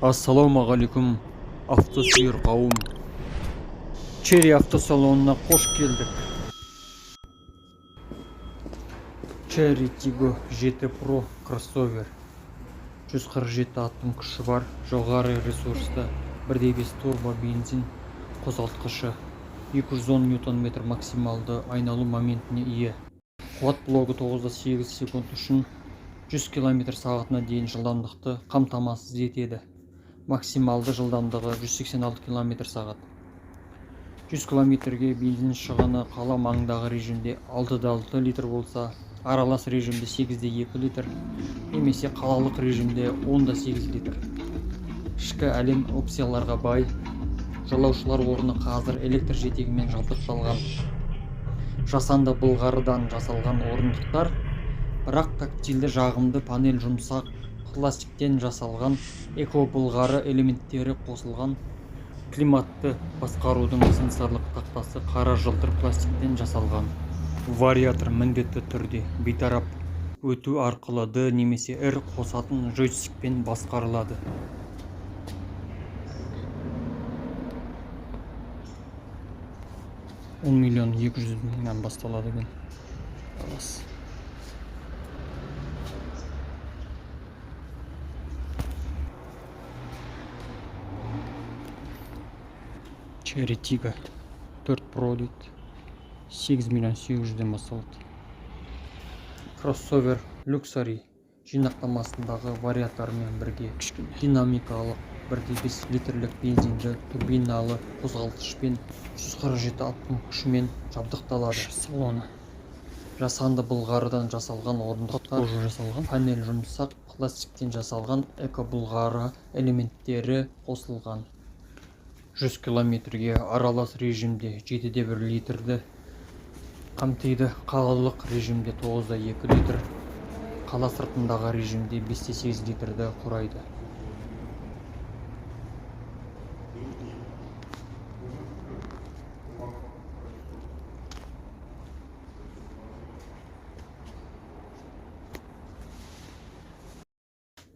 Ассалаумағалейкум, автосүйер қауым. Черри автосалонына қош келдік. Черри Tiggo GT Pro кроссовер. 147 аттың күші бар, жоғары ресурсты, 1.5 турбо бензин қозғалтқышы, 210 Нм максималды айналу моментіне ие. Қуат блогы 9,8 секунд үшін 100 км/сағатына дейін жылдамдықты қамтамасыз етеді. Максималды жылдамдығы 186 км/сағат. 100 км-ге бензин шығыны қала маңындағы режимде 6,6 литр болса, аралас режимде 8,2 литр, немесе қалалық режимде 10,8 литр. Ішкі әлем опцияларға бай, жолаушылар орны қазір электр жетегімен жабдықталған. Жасанды былғарыдан жасалған орындықтар, бірақ тактильді жағымды панель жұмсақ пластиктен жасалған, эко былғары элементтері қосылған. Климатты басқарудың сенсорлық тақтасы қара жылтыр пластиктен жасалған. Вариатор міндетті түрде бейтарап өту арқылы D немесе R қосатын джойстикпен басқарылады. $10,200,000 басталады екен. Черри Tiggo 4 Pro дейді. 8,800,000 басталады. Кроссовер люксари жинақтамасындағы вариатормен бірге динамикалық 1,5 литрлік бензинді турбиналы қозғалтқышпен 147 аттың күшімен жабдықталады. Салоны жасанды былғарыдан жасалған орындықтар, панель жұмсақ пластиктен жасалған, эко былғары элементтері қосылған. 100 км-ге аралас режимде 7,1 литрді қамтиды, қалалық режимде 9,2 литр, қала сыртындағы режимде 5,8 литрді құрайды.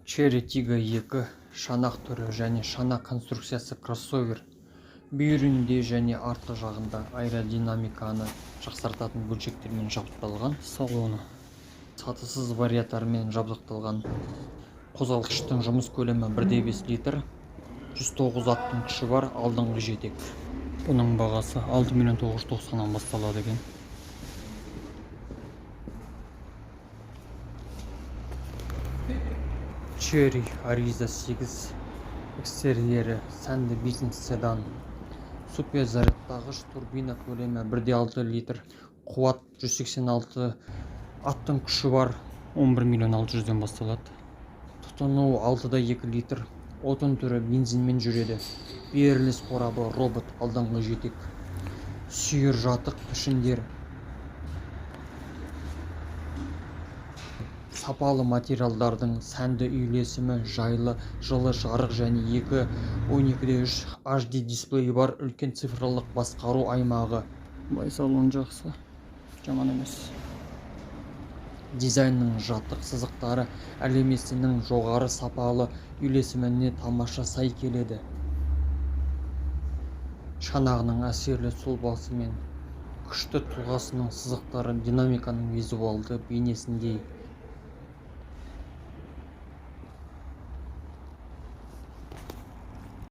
Черри Tiggo 2 шанақ түрі және шанақ конструкциясы кроссовер. Бүйірінде және артқы жағында аэродинамиканы жақсартатын бөлшектермен жабдықталған. Салоны сатысыз вариатормен жабдықталған. Қозғалтқыштың жұмыс көлемі 1,5 литр, 109 аттың күші бар, алдыңғы жетек. Бұның бағасы 6,990,000 басталады екен. Черри Ariza 8 экстерьері сәнді бизнес седан. Супер зарядтағыш, турбина көлемі 1,6 литр, қуат 186 аттың күші бар, 11,600,000 басталады. Тұтыну 6,2 литр, отын түрі бензинмен жүреді. Беріліс қорабы робот, алдыңғы жетек. Сүйір жатық пішіндер. Сапалы материалдардың сәнді үйлесімі, жайлы, жылы жарық және 2.12:3 HD дисплейі бар, үлкен цифрлық басқару аймағы. Бай салон жақсы, жаман емес. Дизайнның жатық сызықтары әлемесінің жоғары сапалы үйлесіміне тамаша сай келеді. Шанағының әсерлі сұлбасы мен күшті тұлғасының сызықтары динамиканың визуалды бейнесіндей.